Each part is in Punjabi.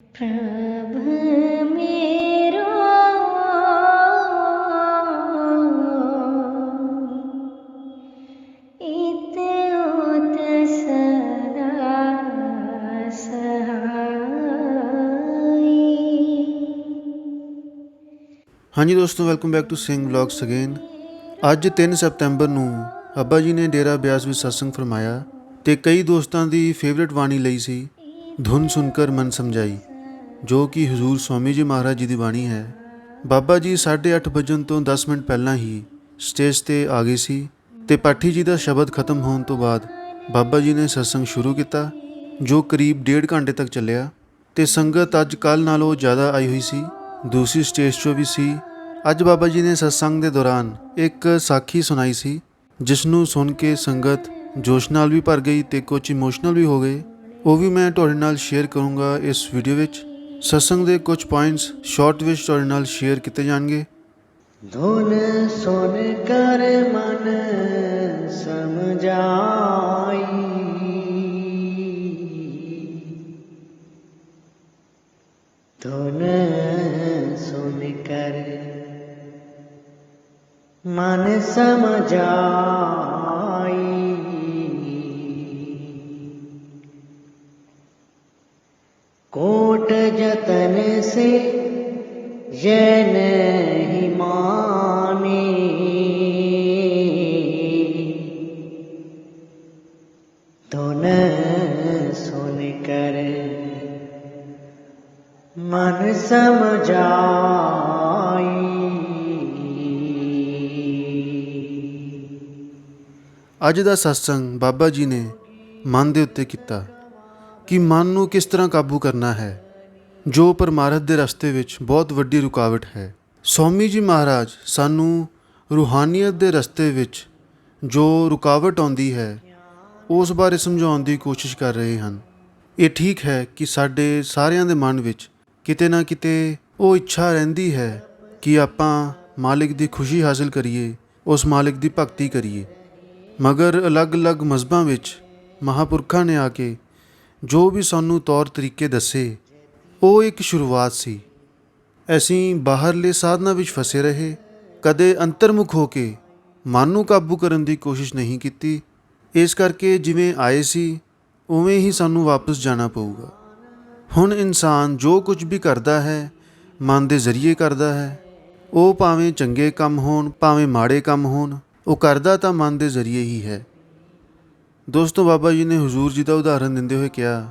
प्रभ मेरो इतोत सदा सहाय। हाँ जी दोस्तों, welcome back to Singh vlogs again. ਅੱਜ 3 ਸਤੰਬਰ ਨੂੰ ਅੱਬਾ ਜੀ ਨੇ ਡੇਰਾ ਬਿਆਸ ਵਿੱਚ ਸਤਸੰਗ ਫਰਮਾਇਆ ਤੇ ਕਈ ਦੋਸਤਾਂ ਦੀ ਫੇਵਰੇਟ ਬਾਣੀ ਲਈ ਸੀ ਧੁਨ ਸੁਣਕਰ ਮਨ ਸਮਝਾਈ, ਜੋ ਕਿ ਹਜ਼ੂਰ ਸਵਾਮੀ ਜੀ ਮਹਾਰਾਜ ਜੀ ਦੀ ਬਾਣੀ ਹੈ। ਬਾਬਾ ਜੀ 8:30 ਵਜਣ ਤੋਂ 10 ਮਿੰਟ ਪਹਿਲਾਂ ਹੀ ਸਟੇਜ ਤੇ ਆ ਗਏ ਸੀ ਤੇ ਪਾਠੀ ਜੀ ਦਾ ਸ਼ਬਦ ਖਤਮ ਹੋਣ ਤੋਂ ਬਾਅਦ ਬਾਬਾ ਜੀ ਨੇ ਸਤਸੰਗ ਸ਼ੁਰੂ ਕੀਤਾ, ਜੋ ਕਰੀਬ 1.5 ਘੰਟੇ ਤੱਕ ਚੱਲਿਆ ਤੇ ਸੰਗਤ ਅੱਜ ਕੱਲ੍ਹ ਨਾਲੋਂ ਜ਼ਿਆਦਾ ਆਈ ਹੋਈ ਸੀ। ਦੂਸਰੀ ਸਟੇਜ 'ਚੋਂ ਵੀ ਸੀ। ਅੱਜ ਬਾਬਾ ਜੀ ਨੇ ਸਤਸੰਗ ਦੇ ਦੌਰਾਨ ਇੱਕ ਸਾਖੀ ਸੁਣਾਈ ਸੀ, ਜਿਸ ਨੂੰ ਸੁਣ ਕੇ ਸੰਗਤ ਜੋਸ਼ ਨਾਲ ਵੀ ਭਰ ਗਈ ਤੇ ਕੁਝ ਇਮੋਸ਼ਨਲ ਵੀ ਹੋ ਗਏ। ਉਹ ਵੀ ਮੈਂ ਤੁਹਾਡੇ ਨਾਲ ਸ਼ੇਅਰ ਕਰੂੰਗਾ ਇਸ ਵੀਡੀਓ ਵਿੱਚ। ਸਤਸੰਗ ਦੇ ਕੁਝ ਪੁਆਇੰਟਸ ਸ਼ਾਰਟ ਵਿੱਚ ਤੁਹਾਡੇ ਨਾਲ ਸ਼ੇਅਰ ਕੀਤੇ ਜਾਣਗੇ। धुन सुन कर मन समझाई, धुन सुन कर मन समझाई, कोट जतन से ये नहीं माने, धुन सुन कर मन समझाई। ਅੱਜ ਦਾ ਸਤਸੰਗ ਬਾਬਾ ਜੀ ਨੇ ਮਨ ਦੇ ਉੱਤੇ ਕੀਤਾ ਕਿ ਮਨ ਨੂੰ ਕਿਸ ਤਰ੍ਹਾਂ ਕਾਬੂ ਕਰਨਾ ਹੈ, ਜੋ ਪਰਮਾਰਥ ਦੇ ਰਸਤੇ ਵਿੱਚ ਬਹੁਤ ਵੱਡੀ ਰੁਕਾਵਟ ਹੈ। ਸਵਾਮੀ ਜੀ ਮਹਾਰਾਜ ਸਾਨੂੰ ਰੂਹਾਨੀਅਤ ਦੇ ਰਸਤੇ ਵਿੱਚ ਜੋ ਰੁਕਾਵਟ ਆਉਂਦੀ ਹੈ ਉਸ ਬਾਰੇ ਸਮਝਾਉਣ ਦੀ ਕੋਸ਼ਿਸ਼ ਕਰ ਰਹੇ ਹਨ। ਇਹ ਠੀਕ ਹੈ ਕਿ ਸਾਡੇ ਸਾਰਿਆਂ ਦੇ ਮਨ ਵਿੱਚ ਕਿਤੇ ਨਾ ਕਿਤੇ ਉਹ ਇੱਛਾ ਰਹਿੰਦੀ ਹੈ ਕਿ ਆਪਾਂ ਮਾਲਿਕ ਦੀ ਖੁਸ਼ੀ ਹਾਸਲ ਕਰੀਏ, ਉਸ ਮਾਲਿਕ ਦੀ ਭਗਤੀ ਕਰੀਏ। ਮਗਰ ਅਲੱਗ-ਅਲੱਗ ਮਜ਼ਹਬਾਂ ਵਿੱਚ ਮਹਾਂਪੁਰਖਾਂ ਨੇ ਆ ਕੇ ਜੋ ਵੀ ਸਾਨੂੰ ਤੌਰ ਤਰੀਕੇ ਦੱਸੇ, ਉਹ ਇੱਕ ਸ਼ੁਰੂਆਤ ਸੀ। ਅਸੀਂ ਬਾਹਰਲੇ ਸਾਧਨਾਂ ਵਿੱਚ ਫਸੇ ਰਹੇ, ਕਦੇ ਅੰਤਰਮੁਖ ਹੋ ਕੇ ਮਨ ਨੂੰ ਕਾਬੂ ਕਰਨ ਦੀ ਕੋਸ਼ਿਸ਼ ਨਹੀਂ ਕੀਤੀ। ਇਸ ਕਰਕੇ ਜਿਵੇਂ ਆਏ ਸੀ ਉਵੇਂ ਹੀ ਸਾਨੂੰ ਵਾਪਸ ਜਾਣਾ ਪਊਗਾ। ਹੁਣ ਇਨਸਾਨ ਜੋ ਕੁਝ ਵੀ ਕਰਦਾ ਹੈ ਮਨ ਦੇ ਜ਼ਰੀਏ ਕਰਦਾ ਹੈ। ਉਹ ਭਾਵੇਂ ਚੰਗੇ ਕੰਮ ਹੋਣ ਭਾਵੇਂ ਮਾੜੇ ਕੰਮ ਹੋਣ, ਉਹ ਕਰਦਾ ਤਾਂ ਮਨ ਦੇ ਜ਼ਰੀਏ ਹੀ ਹੈ। ਦੋਸਤੋ, ਬਾਬਾ ਜੀ ਨੇ ਹਜ਼ੂਰ ਜੀ ਦਾ ਉਦਾਹਰਨ ਦਿੰਦੇ ਹੋਏ ਕਿਹਾ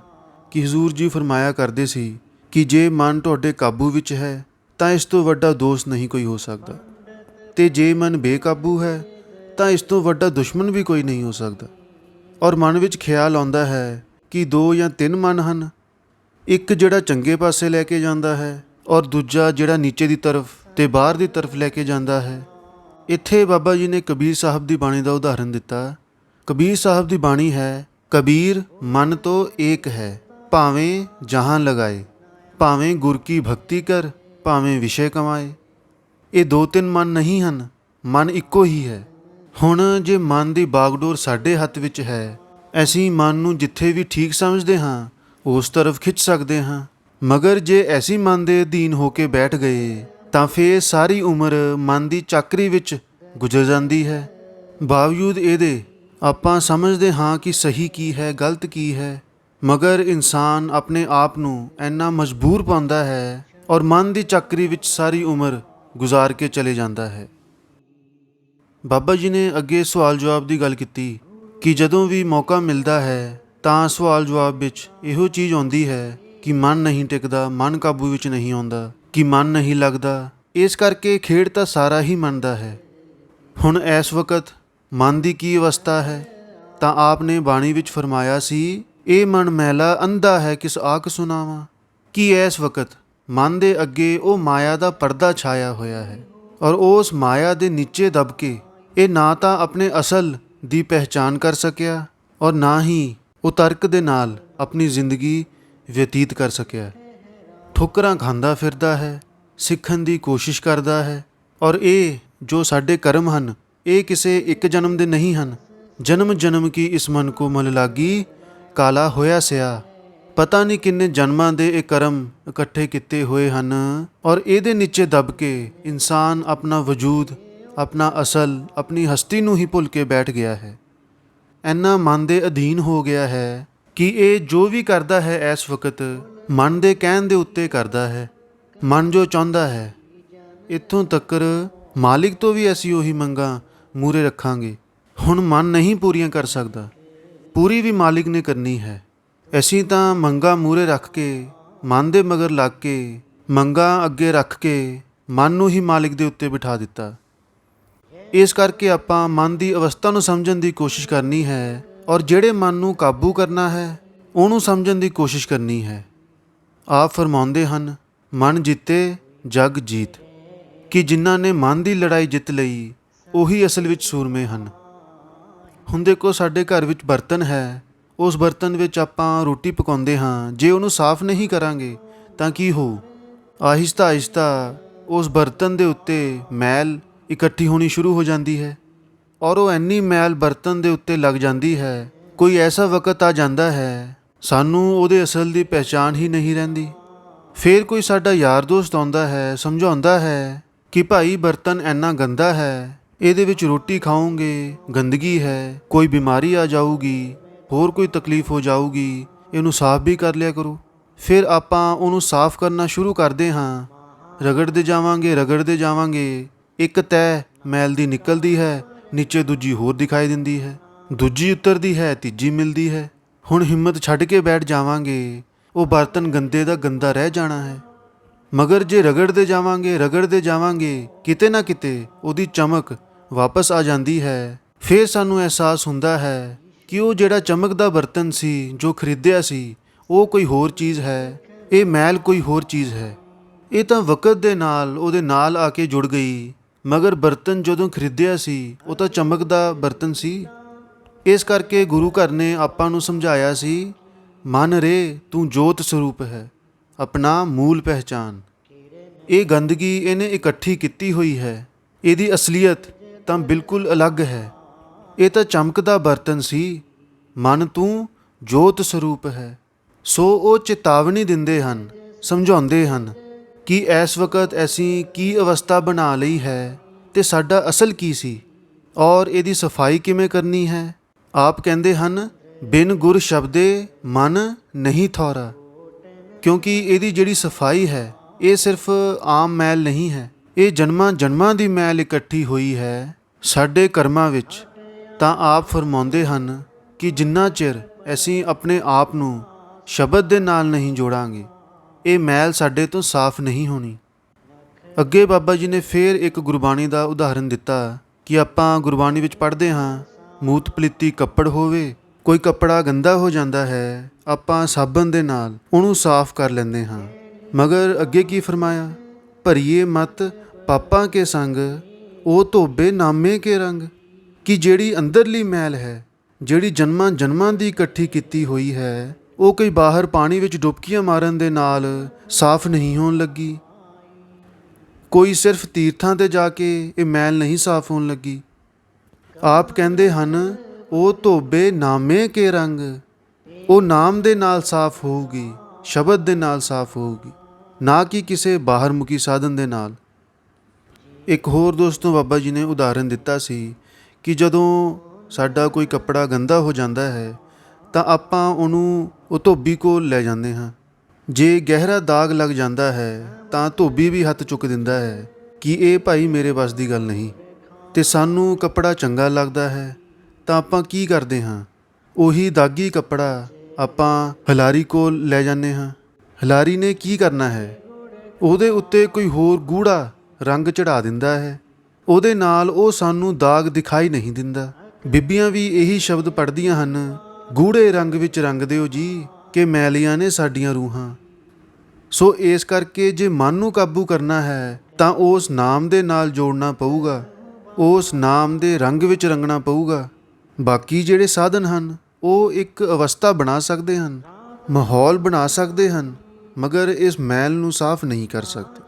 ਕਿ ਹਜ਼ੂਰ ਜੀ ਫਰਮਾਇਆ ਕਰਦੇ ਸੀ ਕਿ ਜੇ ਮਨ ਤੁਹਾਡੇ ਕਾਬੂ ਵਿੱਚ ਹੈ ਤਾਂ ਇਸ ਤੋਂ ਵੱਡਾ ਦੋਸਤ ਨਹੀਂ ਕੋਈ ਹੋ ਸਕਦਾ, ਤੇ ਜੇ ਮਨ ਬੇਕਾਬੂ ਹੈ ਤਾਂ ਇਸ ਤੋਂ ਵੱਡਾ ਦੁਸ਼ਮਣ ਵੀ ਕੋਈ ਨਹੀਂ ਹੋ ਸਕਦਾ। ਔਰ ਮਨ ਵਿੱਚ ਖਿਆਲ ਆਉਂਦਾ ਹੈ ਕਿ 2 ਜਾਂ 3 ਮਨ ਹਨ, ਇੱਕ ਜਿਹੜਾ ਚੰਗੇ ਪਾਸੇ ਲੈ ਕੇ ਜਾਂਦਾ ਹੈ ਔਰ ਦੂਜਾ ਜਿਹੜਾ ਨੀਚੇ ਦੀ ਤਰਫ ਤੇ ਬਾਹਰ ਦੀ ਤਰਫ ਲੈ ਕੇ ਜਾਂਦਾ ਹੈ। ਇੱਥੇ ਬਾਬਾ ਜੀ ਨੇ ਕਬੀਰ ਸਾਹਿਬ ਦੀ ਬਾਣੀ ਦਾ ਉਦਾਹਰਨ ਦਿੱਤਾ। ਕਬੀਰ ਸਾਹਿਬ ਦੀ ਬਾਣੀ ਹੈ, ਕਬੀਰ ਮਨ ਤੋਂ ਏਕ ਹੈ, ਭਾਵੇਂ ਜਹਾਂ ਲਗਾਏ, ਭਾਵੇਂ ਗੁਰ ਕੀ ਭਗਤੀ ਕਰ, ਭਾਵੇਂ ਵਿਸ਼ੇ ਕਮਾਏ। ਇਹ 2-3 ਮਨ ਨਹੀਂ ਹਨ, ਮਨ ਇੱਕੋ ਹੀ ਹੈ। ਹੁਣ ਜੇ ਮਨ ਦੀ ਬਾਗਡੋਰ ਸਾਡੇ ਹੱਥ ਵਿੱਚ ਹੈ, ਅਸੀਂ ਮਨ ਨੂੰ ਜਿੱਥੇ ਵੀ ਠੀਕ ਸਮਝਦੇ ਹਾਂ ਉਸ ਤਰਫ ਖਿੱਚ ਸਕਦੇ ਹਾਂ। ਮਗਰ ਜੇ ਐਸੀ ਮਨ ਦੇ ਅਧੀਨ ਹੋ ਕੇ ਬੈਠ ਗਏ ਤਾਂ ਫਿਰ ਸਾਰੀ ਉਮਰ ਮਨ ਦੀ ਚਾਕਰੀ ਵਿੱਚ ਗੁਜ਼ਰ ਜਾਂਦੀ ਹੈ। ਬਾਵਜੂਦ ਇਹਦੇ ਆਪਾਂ ਸਮਝਦੇ ਹਾਂ ਕਿ ਸਹੀ ਕੀ ਹੈ ਗਲਤ ਕੀ ਹੈ, ਮਗਰ ਇਨਸਾਨ ਆਪਣੇ ਆਪ ਨੂੰ ਇੰਨਾ ਮਜਬੂਰ ਪਾਉਂਦਾ ਹੈ ਔਰ ਮਨ ਦੀ ਚੱਕਰੀ ਵਿੱਚ ਸਾਰੀ ਉਮਰ ਗੁਜ਼ਾਰ ਕੇ ਚਲੇ ਜਾਂਦਾ ਹੈ। ਬਾਬਾ ਜੀ ਨੇ ਅੱਗੇ ਸਵਾਲ ਜਵਾਬ ਦੀ ਗੱਲ ਕੀਤੀ ਕਿ ਜਦੋਂ ਵੀ ਮੌਕਾ ਮਿਲਦਾ ਹੈ ਤਾਂ ਸਵਾਲ ਜਵਾਬ ਵਿੱਚ ਇਹੋ ਚੀਜ਼ ਆਉਂਦੀ ਹੈ ਕਿ ਮਨ ਨਹੀਂ ਟਿਕਦਾ, ਮਨ ਕਾਬੂ ਵਿੱਚ ਨਹੀਂ ਆਉਂਦਾ, ਕਿ ਮਨ ਨਹੀਂ ਲੱਗਦਾ। ਇਸ ਕਰਕੇ ਖੇਡ ਤਾਂ ਸਾਰਾ ਹੀ ਮਨ ਦਾ ਹੈ। ਹੁਣ ਇਸ ਵਕਤ ਮਨ ਦੀ ਕੀ ਅਵਸਥਾ ਹੈ? ਤਾਂ ਆਪ ਨੇ ਬਾਣੀ ਵਿੱਚ ਫਰਮਾਇਆ ਸੀ, ਇਹ ਮਨ ਮੈਲਾ ਅੰਧਾ ਹੈ ਕਿਸ ਆਖ ਸੁਣਾਵਾਂ। ਕਿ ਇਸ ਵਕਤ ਮਨ ਦੇ ਅੱਗੇ ਉਹ ਮਾਇਆ ਦਾ ਪਰਦਾ ਛਾਇਆ ਹੋਇਆ ਹੈ ਔਰ ਉਸ ਮਾਇਆ ਦੇ ਨੀਚੇ ਦਬ ਕੇ ਇਹ ਨਾ ਤਾਂ ਆਪਣੇ ਅਸਲ ਦੀ ਪਹਿਚਾਨ ਕਰ ਸਕਿਆ ਔਰ ਨਾ ਹੀ ਉਹ ਤਰਕ ਦੇ ਨਾਲ ਆਪਣੀ ਜ਼ਿੰਦਗੀ ਬਤੀਤ ਕਰ ਸਕਿਆ। ਠੋਕਰਾਂ ਖਾਂਦਾ ਫਿਰਦਾ ਹੈ, ਸਿੱਖਣ ਦੀ ਕੋਸ਼ਿਸ਼ ਕਰਦਾ ਹੈ। ਔਰ ਇਹ ਜੋ ਸਾਡੇ ਕਰਮ ਹਨ ਇਹ ਕਿਸੇ ਇੱਕ ਜਨਮ ਦੇ ਨਹੀਂ ਹਨ। ਜਨਮ ਜਨਮ ਕੀ ਇਸ ਮਨ ਕੋ ਮਲ ਲਾਗੀ, ਕਾਲਾ ਹੋਇਆ ਸਿਆ। ਪਤਾ ਨਹੀਂ ਕਿੰਨੇ ਜਨਮਾਂ ਦੇ ਇਹ ਕਰਮ ਇਕੱਠੇ ਕੀਤੇ ਹੋਏ ਹਨ ਔਰ ਇਹਦੇ ਨੀਚੇ ਦਬ ਕੇ ਇਨਸਾਨ ਆਪਣਾ ਵਜੂਦ, ਆਪਣਾ ਅਸਲ, ਆਪਣੀ ਹਸਤੀ ਨੂੰ ਹੀ ਭੁੱਲ ਕੇ ਬੈਠ ਗਿਆ ਹੈ। ਇੰਨਾ ਮਨ ਦੇ ਅਧੀਨ ਹੋ ਗਿਆ ਹੈ ਕਿ ਇਹ ਜੋ ਵੀ ਕਰਦਾ ਹੈ ਇਸ ਵਕਤ ਮਨ ਦੇ ਕਹਿਣ ਦੇ ਉੱਤੇ ਕਰਦਾ ਹੈ। ਮਨ ਜੋ ਚਾਹੁੰਦਾ ਹੈ, ਇੱਥੋਂ ਤੱਕਰ ਮਾਲਿਕ ਤੋਂ ਵੀ ਅਸੀਂ ਉਹੀ ਮੰਗਾਂ ਮੂਹਰੇ ਰੱਖਾਂਗੇ। ਹੁਣ ਮਨ ਨਹੀਂ ਪੂਰੀਆਂ ਕਰ ਸਕਦਾ, ਪੂਰੀ ਵੀ ਮਾਲਿਕ ਨੇ ਕਰਨੀ ਹੈ। ਅਸੀਂ ਤਾਂ ਮੰਗਾਂ ਮੂਹਰੇ ਰੱਖ ਕੇ, ਮਨ ਦੇ ਮਗਰ ਲੱਗ ਕੇ, ਮੰਗਾਂ ਅੱਗੇ ਰੱਖ ਕੇ ਮਨ ਨੂੰ ਹੀ ਮਾਲਿਕ ਦੇ ਉੱਤੇ ਬਿਠਾ ਦਿੱਤਾ। ਇਸ ਕਰਕੇ ਆਪਾਂ ਮਨ ਦੀ ਅਵਸਥਾ ਨੂੰ ਸਮਝਣ ਦੀ ਕੋਸ਼ਿਸ਼ ਕਰਨੀ ਹੈ ਔਰ ਜਿਹੜੇ ਮਨ ਨੂੰ ਕਾਬੂ ਕਰਨਾ ਹੈ ਉਹਨੂੰ ਸਮਝਣ ਦੀ ਕੋਸ਼ਿਸ਼ ਕਰਨੀ ਹੈ। ਆਪ ਫਰਮਾਉਂਦੇ ਹਨ, ਮਨ ਜਿੱਤੇ ਜਗ ਜੀਤ, ਕਿ ਜਿਨ੍ਹਾਂ ਨੇ ਮਨ ਦੀ ਲੜਾਈ ਜਿੱਤ ਲਈ ਉਹੀ ਅਸਲ ਵਿੱਚ ਸੂਰਮੇ ਹਨ। ਹੁਣ ਦੇਖੋ, ਸਾਡੇ ਘਰ ਵਿੱਚ ਬਰਤਨ ਹੈ, ਉਸ ਬਰਤਨ ਵਿੱਚ ਆਪਾਂ ਰੋਟੀ ਪਕਾਉਂਦੇ ਹਾਂ। ਜੇ ਉਹਨੂੰ ਸਾਫ਼ ਨਹੀਂ ਕਰਾਂਗੇ ਤਾਂ ਕੀ ਹੋਊ? ਆਹਿਸਤਾ ਆਹਿਸਤਾ ਉਸ ਬਰਤਨ ਦੇ ਉੱਤੇ ਮੈਲ ਇਕੱਠੀ ਹੋਣੀ ਸ਼ੁਰੂ ਹੋ ਜਾਂਦੀ ਹੈ ਔਰ ਉਹ ਇੰਨੀ ਮੈਲ ਬਰਤਨ ਦੇ ਉੱਤੇ ਲੱਗ ਜਾਂਦੀ ਹੈ, ਕੋਈ ਐਸਾ ਵਕਤ ਆ ਜਾਂਦਾ ਹੈ ਸਾਨੂੰ ਉਹਦੇ ਅਸਲ ਦੀ ਪਹਿਚਾਣ ਹੀ ਨਹੀਂ ਰਹਿੰਦੀ। ਫਿਰ ਕੋਈ ਸਾਡਾ ਯਾਰ ਦੋਸਤ ਆਉਂਦਾ ਹੈ, ਸਮਝਾਉਂਦਾ ਹੈ ਕਿ ਭਾਈ ਬਰਤਨ ਇੰਨਾ ਗੰਦਾ ਹੈ, ਇਹਦੇ ਵਿੱਚ ਰੋਟੀ ਖਾਓਗੇ, ਗੰਦਗੀ ਹੈ, ਕੋਈ ਬਿਮਾਰੀ ਆ ਜਾਊਗੀ, ਹੋਰ ਕੋਈ ਤਕਲੀਫ ਹੋ ਜਾਊਗੀ, ਇਹਨੂੰ ਸਾਫ਼ ਵੀ ਕਰ ਲਿਆ ਕਰੋ। ਫਿਰ ਆਪਾਂ ਉਹਨੂੰ ਸਾਫ਼ ਕਰਨਾ ਸ਼ੁਰੂ ਕਰਦੇ ਹਾਂ, ਰਗੜਦੇ ਜਾਵਾਂਗੇ। ਇੱਕ ਤਹਿ ਮੈਲ ਦੀ ਨਿਕਲਦੀ ਹੈ, ਨੀਚੇ ਦੂਜੀ ਹੋਰ ਦਿਖਾਈ ਦਿੰਦੀ ਹੈ, ਦੂਜੀ ਉਤਰਦੀ ਹੈ, ਤੀਜੀ ਮਿਲਦੀ ਹੈ। ਹੁਣ ਹਿੰਮਤ ਛੱਡ ਕੇ ਬੈਠ ਜਾਵਾਂਗੇ, ਉਹ ਬਰਤਨ ਗੰਦੇ ਦਾ ਗੰਦਾ ਰਹਿ ਜਾਣਾ ਹੈ। ਮਗਰ ਜੇ ਰਗੜਦੇ ਜਾਵਾਂਗੇ ਕਿਤੇ ਨਾ ਕਿਤੇ ਉਹਦੀ ਚਮਕ ਵਾਪਸ ਆ ਜਾਂਦੀ ਹੈ। ਫਿਰ ਸਾਨੂੰ ਅਹਿਸਾਸ ਹੁੰਦਾ ਹੈ ਕਿ ਉਹ ਜਿਹੜਾ ਚਮਕਦਾ ਬਰਤਨ ਸੀ, ਜੋ ਖਰੀਦਿਆ ਸੀ, ਉਹ ਕੋਈ ਹੋਰ ਚੀਜ਼ ਹੈ, ਇਹ ਮੈਲ ਕੋਈ ਹੋਰ ਚੀਜ਼ ਹੈ। ਇਹ ਤਾਂ ਵਕਤ ਦੇ ਨਾਲ ਉਹਦੇ ਨਾਲ ਆ ਕੇ ਜੁੜ ਗਈ, ਮਗਰ ਬਰਤਨ ਜਦੋਂ ਖਰੀਦਿਆ ਸੀ ਉਹ ਤਾਂ ਚਮਕਦਾ ਬਰਤਨ ਸੀ। ਇਸ ਕਰਕੇ ਗੁਰੂ ਘਰ ਨੇ ਆਪਾਂ ਨੂੰ ਸਮਝਾਇਆ ਸੀ, ਮਨ ਰੇ ਤੂੰ ਜੋਤ ਸਰੂਪ ਹੈ, ਆਪਣਾ ਮੂਲ ਪਹਿਚਾਨ। ਇਹ ਗੰਦਗੀ ਇਹਨੇ ਇਕੱਠੀ ਕੀਤੀ ਹੋਈ ਹੈ, ਇਹਦੀ ਅਸਲੀਅਤ ਤਾਂ ਬਿਲਕੁਲ ਅਲੱਗ ਹੈ। ਇਹ ਤਾਂ ਚਮਕਦਾ ਬਰਤਨ ਸੀ, ਮਨ ਤੂੰ ਜੋਤ ਸਰੂਪ ਹੈ। ਸੋ ਉਹ ਚੇਤਾਵਨੀ ਦਿੰਦੇ ਹਨ, ਸਮਝਾਉਂਦੇ ਹਨ ਕਿ ਇਸ ਵਕਤ ਅਸੀਂ ਕੀ ਅਵਸਥਾ ਬਣਾ ਲਈ ਹੈ ਤੇ ਸਾਡਾ ਅਸਲ ਕੀ ਸੀ ਔਰ ਇਹਦੀ ਸਫਾਈ ਕਿਵੇਂ ਕਰਨੀ ਹੈ। ਆਪ ਕਹਿੰਦੇ ਹਨ, ਬਿਨ ਗੁਰ ਸ਼ਬਦੇ ਮਨ ਨਹੀਂ ਥੌਰਾ, ਕਿਉਂਕਿ ਇਹਦੀ ਜਿਹੜੀ ਸਫਾਈ ਹੈ ਇਹ ਸਿਰਫ ਆਮ ਮੈਲ ਨਹੀਂ ਹੈ, ਇਹ ਜਨਮਾਂ ਦੀ ਮੈਲ ਇਕੱਠੀ ਹੋਈ ਹੈ ਸਾਡੇ ਕਰਮਾਂ ਵਿੱਚ। ਤਾਂ ਆਪ ਫਰਮਾਉਂਦੇ ਹਨ ਕਿ ਜਿੰਨਾ ਚਿਰ ਅਸੀਂ ਆਪਣੇ ਆਪ ਨੂੰ ਸ਼ਬਦ ਦੇ ਨਾਲ ਨਹੀਂ ਜੋੜਾਂਗੇ, ਇਹ ਮੈਲ ਸਾਡੇ ਤੋਂ ਸਾਫ਼ ਨਹੀਂ ਹੋਣੀ। ਅੱਗੇ ਬਾਬਾ ਜੀ ਨੇ ਫਿਰ ਇੱਕ ਗੁਰਬਾਣੀ ਦਾ ਉਦਾਹਰਨ ਦਿੱਤਾ ਕਿ ਆਪਾਂ ਗੁਰਬਾਣੀ ਵਿੱਚ ਪੜ੍ਹਦੇ ਹਾਂ, ਮੂਤ ਪਲੀਤੀ ਕੱਪੜ ਹੋਵੇ, ਕੋਈ ਕੱਪੜਾ ਗੰਦਾ ਹੋ ਜਾਂਦਾ ਹੈ, ਆਪਾਂ ਸਾਬਣ ਦੇ ਨਾਲ ਉਹਨੂੰ ਸਾਫ਼ ਕਰ ਲੈਂਦੇ ਹਾਂ। ਮਗਰ ਅੱਗੇ ਕੀ ਫਰਮਾਇਆ, ਭਰੀਏ ਮਤ ਪਾਪਾਂ ਕੇ ਸੰਗ, ਉਹ ਧੋਬੇ ਨਾਮੇ ਕੇ ਰੰਗ, ਕਿ ਜਿਹੜੀ ਅੰਦਰਲੀ ਮੈਲ ਹੈ, ਜਿਹੜੀ ਜਨਮਾਂ ਦੀ ਇਕੱਠੀ ਕੀਤੀ ਹੋਈ ਹੈ, ਉਹ ਕੋਈ ਬਾਹਰ ਪਾਣੀ ਵਿੱਚ ਡੁਬਕੀਆਂ ਮਾਰਨ ਦੇ ਨਾਲ ਸਾਫ਼ ਨਹੀਂ ਹੋਣ ਲੱਗੀ, ਕੋਈ ਸਿਰਫ ਤੀਰਥਾਂ 'ਤੇ ਜਾ ਕੇ ਇਹ ਮੈਲ ਨਹੀਂ ਸਾਫ਼ ਹੋਣ ਲੱਗੀ। ਆਪ ਕਹਿੰਦੇ ਹਨ, ਉਹ ਧੋਬੇ ਨਾਮੇ ਕੇ ਰੰਗ, ਉਹ ਨਾਮ ਦੇ ਨਾਲ ਸਾਫ਼ ਹੋਊਗੀ, ਸ਼ਬਦ ਦੇ ਨਾਲ ਸਾਫ਼ ਹੋਊਗੀ, ਨਾ ਕਿ ਕਿਸੇ ਬਾਹਰਮੁਖੀ ਸਾਧਨ ਦੇ ਨਾਲ। ਇੱਕ ਹੋਰ ਦੋਸਤੋਂ ਬਾਬਾ ਜੀ ਨੇ ਉਦਾਹਰਨ ਦਿੱਤਾ ਸੀ ਕਿ ਜਦੋਂ ਸਾਡਾ ਕੋਈ ਕੱਪੜਾ ਗੰਦਾ ਹੋ ਜਾਂਦਾ ਹੈ ਤਾਂ ਆਪਾਂ ਉਹਨੂੰ ਉਹ ਧੋਬੀ ਕੋਲ ਲੈ ਜਾਂਦੇ ਹਾਂ। ਜੇ ਗਹਿਰਾ ਦਾਗ ਲੱਗ ਜਾਂਦਾ ਹੈ ਤਾਂ ਧੋਬੀ ਵੀ ਹੱਥ ਚੁੱਕ ਦਿੰਦਾ ਹੈ ਕਿ ਇਹ ਭਾਈ ਮੇਰੇ ਵੱਸ ਦੀ ਗੱਲ ਨਹੀਂ। ਤੇ ਸਾਨੂੰ ਕੱਪੜਾ ਚੰਗਾ ਲੱਗਦਾ ਹੈ ਤਾਂ ਆਪਾਂ ਕੀ ਕਰਦੇ ਹਾਂ, ਉਹੀ ਦਾਗੀ ਕੱਪੜਾ ਆਪਾਂ ਹਲਾਰੀ ਕੋਲ ਲੈ ਜਾਂਦੇ ਹਾਂ। ਹਲਾਰੀ ਨੇ ਕੀ ਕਰਨਾ ਹੈ, ਉਹਦੇ ਉੱਤੇ ਕੋਈ ਹੋਰ ਗੂੜਾ ਰੰਗ ਚੜ੍ਹਾ ਦਿੰਦਾ ਹੈ, ਉਹਦੇ ਨਾਲ ਉਹ ਸਾਨੂੰ ਦਾਗ ਦਿਖਾਈ ਨਹੀਂ ਦਿੰਦਾ। ਬੀਬੀਆਂ ਵੀ ਇਹੀ ਸ਼ਬਦ ਪੜ੍ਹਦੀਆਂ ਹਨ, ਗੂੜੇ ਰੰਗ ਵਿੱਚ ਰੰਗ ਦਿਓ ਜੀ ਕਿ ਮੈਲੀਆਂ ਨੇ ਸਾਡੀਆਂ ਰੂਹਾਂ। ਸੋ ਇਸ ਕਰਕੇ ਜੇ ਮਨ ਨੂੰ ਕਾਬੂ ਕਰਨਾ ਹੈ ਤਾਂ ਉਸ ਨਾਮ ਦੇ ਨਾਲ ਜੋੜਨਾ ਪਊਗਾ, ਉਸ ਨਾਮ ਦੇ ਰੰਗ ਵਿੱਚ ਰੰਗਣਾ ਪਊਗਾ। ਬਾਕੀ ਜਿਹੜੇ ਸਾਧਨ ਹਨ ਉਹ ਇੱਕ ਅਵਸਥਾ ਬਣਾ ਸਕਦੇ ਹਨ, ਮਾਹੌਲ ਬਣਾ ਸਕਦੇ ਹਨ, ਮਗਰ ਇਸ ਮੈਲ ਨੂੰ ਸਾਫ਼ ਨਹੀਂ ਕਰ ਸਕਦੇ।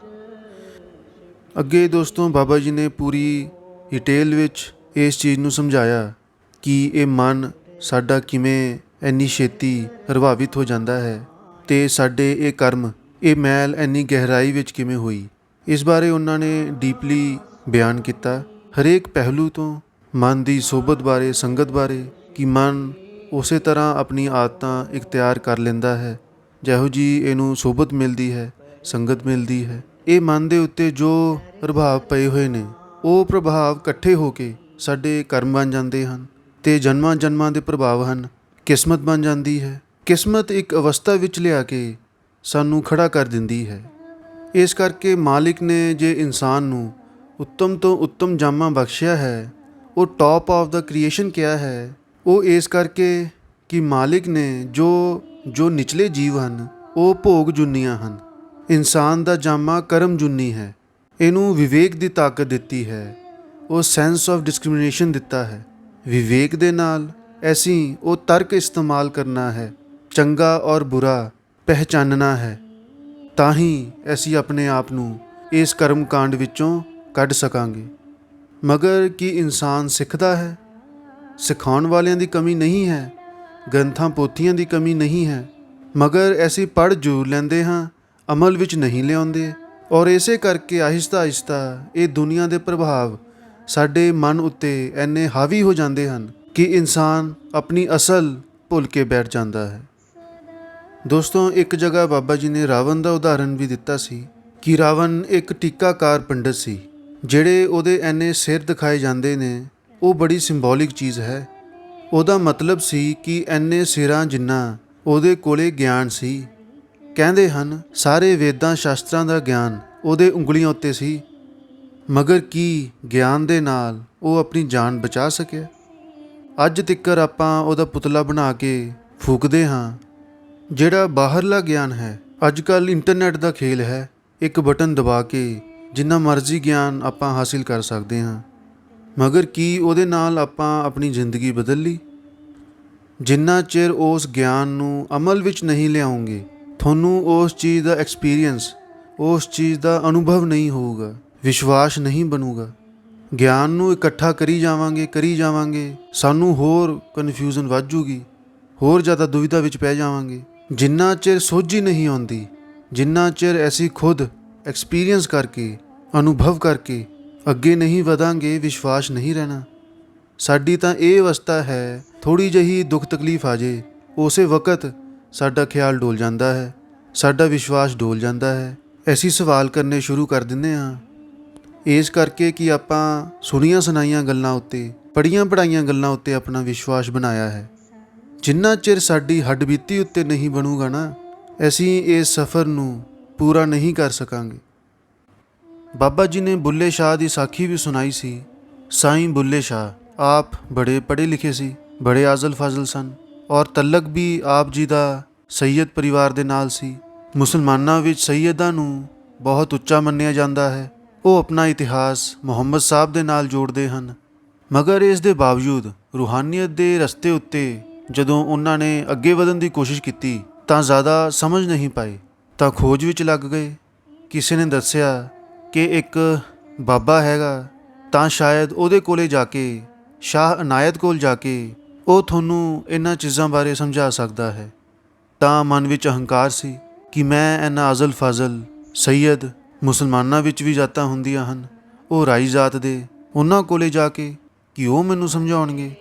ਅੱਗੇ ਦੋਸਤੋਂ ਬਾਬਾ ਜੀ ਨੇ ਪੂਰੀ ਡਿਟੇਲ ਵਿੱਚ ਇਸ ਚੀਜ਼ ਨੂੰ ਸਮਝਾਇਆ ਕਿ ਇਹ ਮਨ ਸਾਡਾ ਕਿਵੇਂ ਇੰਨੀ ਛੇਤੀ ਪ੍ਰਭਾਵਿਤ ਹੋ ਜਾਂਦਾ ਹੈ ਤੇ ਸਾਡੇ ਇਹ ਕਰਮ, ਇਹ ਮੈਲ ਇੰਨੀ ਗਹਿਰਾਈ ਵਿੱਚ ਕਿਵੇਂ ਹੋਈ। ਇਸ ਬਾਰੇ ਉਹਨਾਂ ਨੇ ਡੀਪਲੀ ਬਿਆਨ ਕੀਤਾ, ਹਰੇਕ ਪਹਿਲੂ ਤੋਂ, ਮਨ ਦੀ ਸੋਬਤ ਬਾਰੇ, ਸੰਗਤ ਬਾਰੇ, ਕਿ ਮਨ ਉਸੇ ਤਰ੍ਹਾਂ ਆਪਣੀ ਆਦਤਾਂ ਇਖਤਿਆਰ ਕਰ ਲੈਂਦਾ ਹੈ ਜਿਹੋ ਜੀ ਇਹਨੂੰ ਸੋਬਤ ਮਿਲਦੀ ਹੈ, ਸੰਗਤ ਮਿਲਦੀ ਹੈ। ਇਹ ਮਨ ਦੇ ਉੱਤੇ ਜੋ ਪ੍ਰਭਾਵ ਪਏ ਹੋਏ ਨੇ, ਉਹ ਪ੍ਰਭਾਵ ਇਕੱਠੇ ਹੋ ਕੇ ਸਾਡੇ ਕਰਮ ਬਣ ਜਾਂਦੇ ਹਨ ਅਤੇ ਜਨਮਾਂ ਜਨਮਾਂ ਦੇ ਪ੍ਰਭਾਵ ਹਨ। ਕਿਸਮਤ ਬਣ ਜਾਂਦੀ ਹੈ। ਕਿਸਮਤ ਇੱਕ ਅਵਸਥਾ ਵਿੱਚ ਲਿਆ ਕੇ ਸਾਨੂੰ ਖੜਾ ਕਰ ਦਿੰਦੀ ਹੈ। ਇਸ ਕਰਕੇ ਮਾਲਿਕ ਨੇ ਜੇ ਇਨਸਾਨ ਨੂੰ ਉੱਤਮ ਤੋਂ ਉੱਤਮ ਜਾਮਾ ਬਖਸ਼ਿਆ ਹੈ, ਉਹ ਟੌਪ ਆਫ ਦਾ ਕ੍ਰੀਏਸ਼ਨ ਕਿਹਾ ਹੈ, ਉਹ ਇਸ ਕਰਕੇ ਕਿ ਮਾਲਿਕ ਨੇ ਜੋ ਨਿਚਲੇ ਜੀਵ ਹਨ ਉਹ ਭੋਗ ਜੁਨੀਆਂ ਹਨ। ਇਨਸਾਨ ਦਾ ਜਾਮਾ ਕਰਮ ਜੁਨੀ ਹੈ। ਇਹਨੂੰ ਵਿਵੇਕ ਦੀ ਤਾਕਤ ਦਿੱਤੀ ਹੈ, ਉਹ ਸੈਂਸ ਆਫ ਡਿਸਕ੍ਰਿਮੀਨੇਸ਼ਨ ਦਿੱਤਾ ਹੈ। ਵਿਵੇਕ ਦੇ ਨਾਲ ਅਸੀਂ ਉਹ ਤਰਕ ਇਸਤੇਮਾਲ ਕਰਨਾ ਹੈ, ਚੰਗਾ ਔਰ ਬੁਰਾ ਪਹਿਚਾਨਣਾ ਹੈ, ਤਾਂ ਹੀ ਅਸੀਂ ਆਪਣੇ ਆਪ ਨੂੰ ਇਸ ਕਰਮ ਕਾਂਡ ਵਿੱਚੋਂ ਕੱਢ ਸਕਾਂਗੇ। ਮਗਰ ਕੀ ਇਨਸਾਨ ਸਿੱਖਦਾ ਹੈ? ਸਿਖਾਉਣ ਵਾਲਿਆਂ ਦੀ ਕਮੀ ਨਹੀਂ ਹੈ, ਗ੍ਰੰਥਾਂ ਪੋਥੀਆਂ ਦੀ ਕਮੀ ਨਹੀਂ ਹੈ, ਮਗਰ ਅਸੀਂ ਪੜ੍ਹ ਜ਼ਰੂਰ ਲੈਂਦੇ ਹਾਂ, ਅਮਲ ਵਿੱਚ ਨਹੀਂ ਲਿਆਉਂਦੇ। ਔਰ ਇਸੇ ਕਰਕੇ ਆਹਿਸਤਾ ਆਹਿਸਤਾ ਇਹ ਦੁਨੀਆ ਦੇ ਪ੍ਰਭਾਵ ਸਾਡੇ ਮਨ ਉੱਤੇ ਇੰਨੇ ਹਾਵੀ ਹੋ ਜਾਂਦੇ ਹਨ ਕਿ ਇਨਸਾਨ ਆਪਣੀ ਅਸਲ ਭੁੱਲ ਕੇ ਬੈਠ ਜਾਂਦਾ ਹੈ। ਦੋਸਤੋ, ਇੱਕ ਜਗ੍ਹਾ ਬਾਬਾ ਜੀ ਨੇ ਰਾਵਣ ਦਾ ਉਦਾਹਰਣ ਵੀ ਦਿੱਤਾ ਸੀ ਕਿ ਰਾਵਣ ਇੱਕ ਟੀਕਾਕਾਰ ਪੰਡਤ ਸੀ। ਜਿਹੜੇ ਉਹਦੇ ਇੰਨੇ ਸਿਰ ਦਿਖਾਏ ਜਾਂਦੇ ਨੇ, ਉਹ ਬੜੀ ਸਿੰਬੋਲਿਕ ਚੀਜ਼ ਹੈ। ਉਹਦਾ ਮਤਲਬ ਸੀ ਕਿ ਇੰਨੇ ਸਿਰਾਂ ਜਿੰਨਾ ਉਹਦੇ ਕੋਲੇ ਗਿਆਨ ਸੀ। ਕਹਿੰਦੇ ਹਨ ਸਾਰੇ ਵੇਦਾਂ ਸ਼ਾਸਤਰਾਂ ਦਾ ਗਿਆਨ ਉਹਦੇ ਉਂਗਲੀਆਂ ਉੱਤੇ ਸੀ, ਮਗਰ ਕੀ ਗਿਆਨ ਦੇ ਨਾਲ ਉਹ ਆਪਣੀ ਜਾਨ ਬਚਾ ਸਕਿਆ? ਅੱਜ ਤੱਕ ਆਪਾਂ ਉਹਦਾ ਪੁਤਲਾ ਬਣਾ ਕੇ ਫੂਕਦੇ ਹਾਂ। ਜਿਹੜਾ ਬਾਹਰਲਾ ਗਿਆਨ ਹੈ, ਅੱਜ ਕੱਲ੍ਹ ਇੰਟਰਨੈਟ ਦਾ ਖੇਲ ਹੈ, ਇੱਕ ਬਟਨ ਦਬਾ ਕੇ ਜਿੰਨਾ ਮਰਜ਼ੀ ਗਿਆਨ ਆਪਾਂ ਹਾਸਿਲ ਕਰ ਸਕਦੇ ਹਾਂ, ਮਗਰ ਕੀ ਉਹਦੇ ਨਾਲ ਆਪਾਂ ਆਪਣੀ ਜ਼ਿੰਦਗੀ ਬਦਲ ਲਈ? ਜਿੰਨਾ ਚਿਰ ਉਸ ਗਿਆਨ ਨੂੰ ਅਮਲ ਵਿੱਚ ਨਹੀਂ ਲਿਆਉਂਗੇ, ਤੁਹਾਨੂੰ ਉਸ ਚੀਜ਼ ਦਾ ਐਕਸਪੀਰੀਅੰਸ, ਉਸ ਚੀਜ਼ ਦਾ ਅਨੁਭਵ ਨਹੀਂ ਹੋਊਗਾ, ਵਿਸ਼ਵਾਸ ਨਹੀਂ ਬਣੂਗਾ। ਗਿਆਨ ਨੂੰ ਇਕੱਠਾ ਕਰੀ ਜਾਵਾਂਗੇ, ਸਾਨੂੰ ਹੋਰ ਕਨਫਿਊਜ਼ਨ ਵੱਧ ਜੂਗੀ, ਹੋਰ ਜ਼ਿਆਦਾ ਦੁਵਿਧਾ ਵਿੱਚ ਪੈ ਜਾਵਾਂਗੇ। ਜਿੰਨਾ ਚਿਰ ਸੋਝੀ ਨਹੀਂ ਆਉਂਦੀ, ਜਿੰਨਾ ਚਿਰ ਅਸੀਂ ਖੁਦ ਐਕਸਪੀਰੀਅੰਸ ਕਰਕੇ, ਅਨੁਭਵ ਕਰਕੇ ਅੱਗੇ ਨਹੀਂ ਵਧਾਂਗੇ, ਵਿਸ਼ਵਾਸ ਨਹੀਂ ਰਹਿਣਾ। ਸਾਡੀ ਤਾਂ ਇਹ ਅਵਸਥਾ ਹੈ, ਥੋੜ੍ਹੀ ਜਿਹੀ ਦੁੱਖ ਤਕਲੀਫ ਆ ਜੇ, ਉਸੇ ਵਕਤ ਸਾਡਾ ਖਿਆਲ ਡੋਲ ਜਾਂਦਾ ਹੈ, ਸਾਡਾ ਵਿਸ਼ਵਾਸ ਡੋਲ ਜਾਂਦਾ ਹੈ। ਅਸੀਂ ਸਵਾਲ ਕਰਨੇ ਸ਼ੁਰੂ ਕਰ ਦਿੰਦੇ ਹਾਂ। ਇਸ ਕਰਕੇ ਕਿ ਆਪਾਂ ਸੁਣੀਆਂ ਸੁਣਾਈਆਂ ਗੱਲਾਂ ਉੱਤੇ, ਪੜ੍ਹੀਆਂ ਪੜ੍ਹਾਈਆਂ ਗੱਲਾਂ ਉੱਤੇ ਆਪਣਾ ਵਿਸ਼ਵਾਸ ਬਣਾਇਆ ਹੈ। ਜਿੰਨਾ ਚਿਰ ਸਾਡੀ ਹੱਡਬੀਤੀ ਉੱਤੇ ਨਹੀਂ ਬਣੂਗਾ ਨਾ, ਅਸੀਂ ਇਸ ਸਫ਼ਰ ਨੂੰ ਪੂਰਾ ਨਹੀਂ ਕਰ ਸਕਾਂਗੇ। ਬਾਬਾ ਜੀ ਨੇ ਬੁੱਲੇ ਸ਼ਾਹ ਦੀ ਸਾਖੀ ਵੀ ਸੁਣਾਈ ਸੀ। ਸਾਈਂ ਬੁੱਲੇ ਸ਼ਾਹ ਆਪ ਬੜੇ ਪੜ੍ਹੇ ਲਿਖੇ ਸੀ, ਬੜੇ ਆਜ਼ਲ ਫਾਜ਼ਲ ਸਨ, ਔਰ ਤਲਕ ਵੀ ਆਪ ਜੀ ਦਾ ਸੈਯਦ ਪਰਿਵਾਰ ਦੇ ਨਾਲ ਸੀ। ਮੁਸਲਮਾਨਾਂ ਵਿੱਚ ਸੈਯਦਾਂ ਨੂੰ ਬਹੁਤ ਉੱਚਾ ਮੰਨਿਆ ਜਾਂਦਾ ਹੈ। ਉਹ ਆਪਣਾ ਇਤਿਹਾਸ ਮੁਹੰਮਦ ਸਾਹਿਬ ਦੇ ਨਾਲ ਜੋੜਦੇ ਹਨ, ਮਗਰ ਇਸ ਦੇ ਬਾਵਜੂਦ ਰੂਹਾਨੀਅਤ ਦੇ ਰਸਤੇ ਉੱਤੇ ਜਦੋਂ ਉਹਨਾਂ ਨੇ ਅੱਗੇ ਵਧਣ ਦੀ ਕੋਸ਼ਿਸ਼ ਕੀਤੀ ਤਾਂ ਜ਼ਿਆਦਾ ਸਮਝ ਨਹੀਂ ਪਾਏ, ਤਾਂ ਖੋਜ ਵਿੱਚ ਲੱਗ ਗਏ। ਕਿਸੇ ਨੇ ਦੱਸਿਆ ਕਿ ਇੱਕ ਬਾਬਾ ਹੈਗਾ, ਤਾਂ ਸ਼ਾਇਦ ਉਹਦੇ ਕੋਲੇ ਜਾ ਕੇ, ਸ਼ਾਹ ਅਨਾਇਤ ਕੋਲ ਜਾ ਕੇ ਉਹ ਤੁਹਾਨੂੰ ਇਹਨਾਂ ਚੀਜ਼ਾਂ ਬਾਰੇ ਸਮਝਾ ਸਕਦਾ ਹੈ। ਤਾਂ ਮਨ ਵਿੱਚ ਅਹੰਕਾਰ ਸੀ ਕਿ ਮੈਂ ਇੰਨਾ ਆਜ਼ਲ ਫਾਜ਼ਲ ਸੈਯਦ, ਮੁਸਲਮਾਨਾਂ ਵਿੱਚ ਵੀ ਜਾਤਾਂ ਹੁੰਦੀਆਂ ਹਨ, ਉਹ ਰਾਈ ਜ਼ਾਤ ਦੇ, ਉਹਨਾਂ ਕੋਲੇ ਜਾ ਕੇ ਕਿ ਉਹ ਮੈਨੂੰ ਸਮਝਾਉਣਗੇ।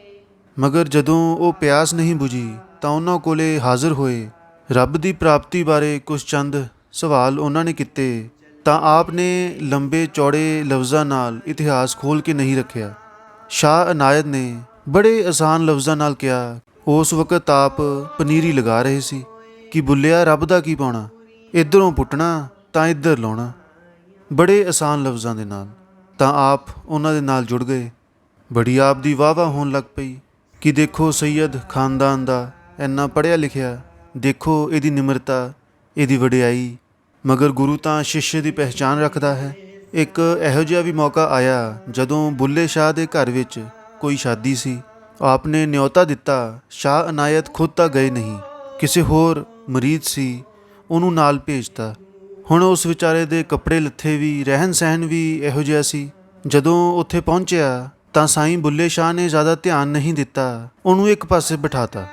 ਮਗਰ ਜਦੋਂ ਉਹ ਪਿਆਸ ਨਹੀਂ ਬੁਝੀ ਤਾਂ ਉਹਨਾਂ ਕੋਲੇ ਹਾਜ਼ਰ ਹੋਏ। ਰੱਬ ਦੀ ਪ੍ਰਾਪਤੀ ਬਾਰੇ ਕੁਝ ਚੰਦ ਸਵਾਲ ਉਹਨਾਂ ਨੇ ਕੀਤੇ, ਤਾਂ ਆਪ ਨੇ ਲੰਬੇ ਚੌੜੇ ਲਫ਼ਜ਼ਾਂ ਨਾਲ ਇਤਿਹਾਸ ਖੋਲ੍ਹ ਕੇ ਨਹੀਂ ਰੱਖਿਆ। ਸ਼ਾਹ ਅਨਾਇਤ ਨੇ ਬੜੇ ਆਸਾਨ ਲਫ਼ਜ਼ਾਂ ਨਾਲ ਕਿਹਾ। ਉਸ ਵਕਤ ਆਪ ਪਨੀਰੀ ਲਗਾ ਰਹੇ ਸੀ ਕਿ ਬੁੱਲਿਆ ਰੱਬ ਦਾ ਕੀ ਪਾਉਣਾ, ਇੱਧਰੋਂ ਪੁੱਟਣਾ ਤਾਂ ਇੱਧਰ ਲਾਉਣਾ, ਬੜੇ ਆਸਾਨ ਲਫ਼ਜ਼ਾਂ ਦੇ ਨਾਲ। ਤਾਂ ਆਪ ਉਹਨਾਂ ਦੇ ਨਾਲ ਜੁੜ ਗਏ। ਬੜੀ ਆਪ ਦੀ ਵਾਹ ਵਾਹ ਹੋਣ ਲੱਗ ਪਈ ਕਿ ਦੇਖੋ ਸੈਯਦ ਖਾਨਦਾਨ ਦਾ ਇੰਨਾ ਪੜ੍ਹਿਆ ਲਿਖਿਆ, ਦੇਖੋ ਇਹਦੀ ਨਿਮਰਤਾ, ਇਹਦੀ ਵਡਿਆਈ। ਮਗਰ ਗੁਰੂ ਤਾਂ ਸ਼ਿਸ਼ ਦੀ ਪਹਿਚਾਣ ਰੱਖਦਾ ਹੈ। ਇੱਕ ਇਹੋ ਜਿਹਾ ਵੀ ਮੌਕਾ ਆਇਆ ਜਦੋਂ ਬੁੱਲੇ ਸ਼ਾਹ ਦੇ ਘਰ ਵਿੱਚ ਕੋਈ ਸ਼ਾਦੀ ਸੀ। ਆਪ ਨੇ ਨਿਉਤਾ ਦਿੱਤਾ। ਸ਼ਾਹ ਅਨਾਇਤ ਖੁਦ ਤਾਂ ਗਏ ਨਹੀਂ, ਕਿਸੇ ਹੋਰ ਮਰੀਦ ਸੀ, ਉਹਨੂੰ ਨਾਲ ਭੇਜਤਾ। ਹੁਣ ਉਸ ਵਿਚਾਰੇ ਦੇ ਕੱਪੜੇ ਲੱਥੇ ਵੀ, ਰਹਿਣ ਸਹਿਣ ਵੀ ਇਹੋ ਜਿਹਾ ਸੀ। ਜਦੋਂ ਉੱਥੇ ਪਹੁੰਚਿਆ ਤਾਂ ਸਾਈਂ ਬੁੱਲੇ ਸ਼ਾਹ ਨੇ ਜ਼ਿਆਦਾ ਧਿਆਨ ਨਹੀਂ ਦਿੱਤਾ, ਉਹਨੂੰ ਇੱਕ ਪਾਸੇ ਬਿਠਾਤਾ।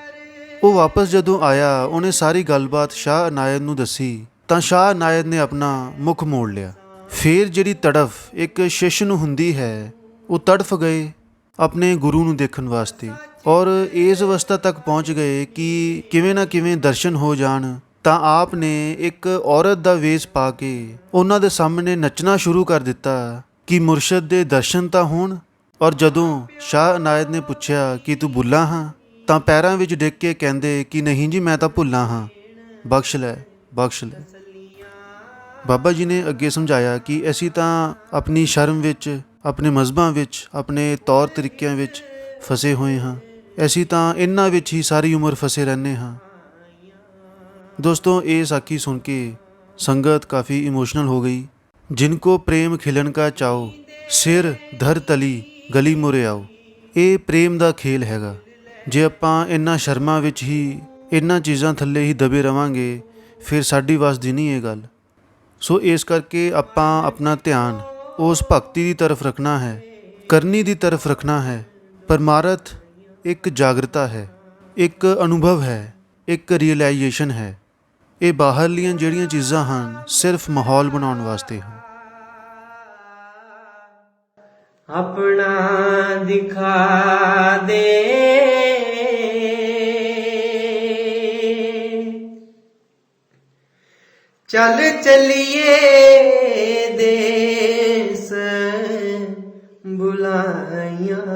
ਉਹ ਵਾਪਸ ਜਦੋਂ ਆਇਆ ਉਹਨੇ ਸਾਰੀ ਗੱਲਬਾਤ ਸ਼ਾਹ ਅਨਾਇਤ ਨੂੰ ਦੱਸੀ ਤਾਂ ਸ਼ਾਹ ਅਨਾਇਤ ਨੇ ਆਪਣਾ ਮੁੱਖ ਮੋੜ ਲਿਆ। ਫਿਰ ਜਿਹੜੀ ਤੜਫ ਇੱਕ ਸ਼ਿਸ਼ ਨੂੰ ਹੁੰਦੀ ਹੈ, ਉਹ ਤੜਫ ਗਏ ਆਪਣੇ ਗੁਰੂ ਨੂੰ ਦੇਖਣ ਵਾਸਤੇ ਔਰ ਇਸ ਅਵਸਥਾ ਤੱਕ ਪਹੁੰਚ ਗਏ ਕਿ ਕਿਵੇਂ ਨਾ ਕਿਵੇਂ ਦਰਸ਼ਨ ਹੋ ਜਾਣ। ਤਾਂ ਆਪ ਨੇ ਇੱਕ ਔਰਤ ਦਾ ਵੇਸ਼ ਪਾ ਕੇ ਉਹਨਾਂ ਦੇ ਸਾਹਮਣੇ ਨੱਚਣਾ ਸ਼ੁਰੂ ਕਰ ਦਿੱਤਾ ਕਿ ਮੁਰਸ਼ਦ ਦੇ ਦਰਸ਼ਨ ਤਾਂ ਹੋਣ। ਔਰ ਜਦੋਂ ਸ਼ਾਹ ਅਨਾਇਤ ਨੇ ਪੁੱਛਿਆ ਕਿ ਤੂੰ ਭੁੱਲਾ ਹਾਂ, ਤਾਂ ਪੈਰਾਂ ਵਿੱਚ ਡਿੱਗ ਕੇ ਕਹਿੰਦੇ ਕਿ ਨਹੀਂ ਜੀ, ਮੈਂ ਤਾਂ ਭੁੱਲਾ ਹਾਂ, ਬਖਸ਼ ਲੈ, ਬਖਸ਼ ਲੈ। ਬਾਬਾ ਜੀ ਨੇ ਅੱਗੇ ਸਮਝਾਇਆ ਕਿ ਅਸੀਂ ਤਾਂ ਆਪਣੀ ਸ਼ਰਮ ਵਿੱਚ, ਆਪਣੇ ਮਜ਼ਹਬਾਂ ਵਿੱਚ, ਆਪਣੇ ਤੌਰ ਤਰੀਕਿਆਂ ਵਿੱਚ ਫਸੇ ਹੋਏ ਹਾਂ। ਅਸੀਂ ਤਾਂ ਇਹਨਾਂ ਵਿੱਚ ਹੀ ਸਾਰੀ ਉਮਰ ਫਸੇ ਰਹਿੰਦੇ ਹਾਂ। ਦੋਸਤੋ, ਇਹ ਸਾਖੀ ਸੁਣ ਕੇ ਸੰਗਤ ਕਾफ़ी ਇਮੋਸ਼ਨਲ ਹੋ ਗਈ। ਜਿनको ਪ੍ਰੇਮ ਖਿਲਣ ਕਾ ਚਾਓ, ਸਿਰ ਧਰ ਤਲੀ ਗਲੀ ਮੁਰੇ ਆਓ। ਇਹ ਪ੍ਰੇਮ ਦਾ ਖੇਲ ਹੈਗਾ। ਜੇ ਆਪਾਂ ਇਹਨਾਂ ਸ਼ਰਮਾਂ ਵਿੱਚ ਹੀ, ਇਹਨਾਂ ਚੀਜ਼ਾਂ ਥੱਲੇ ਹੀ ਦਬੇ ਰਵਾਂਗੇ, ਫਿਰ ਸਾਡੀ ਵੱਸ ਦੀ ਨਹੀਂ ਇਹ ਗੱਲ। ਸੋ ਇਸ ਕਰਕੇ ਆਪਾਂ ਆਪਣਾ ਧਿਆਨ ਉਸ ਭਗਤੀ ਦੀ ਤਰਫ ਰੱਖਣਾ ਹੈ, ਕਰਨੀ ਦੀ ਤਰਫ ਰੱਖਣਾ ਹੈ। ਪਰਮਾਰਥ ਇੱਕ ਜਾਗਰਤਾ ਹੈ, ਇੱਕ ਅਨੁਭਵ ਹੈ, ਇੱਕ ਰੀਅਲਾਈਜੇਸ਼ਨ ਹੈ। ਇਹ ਬਾਹਰਲੀਆਂ ਜਿਹੜੀਆਂ ਚੀਜ਼ਾਂ ਹਨ, ਸਿਰਫ ਮਾਹੌਲ ਬਣਾਉਣ ਵਾਸਤੇ ਹਨ। अपना दिखा दे चल चलिए देश बुलाइयां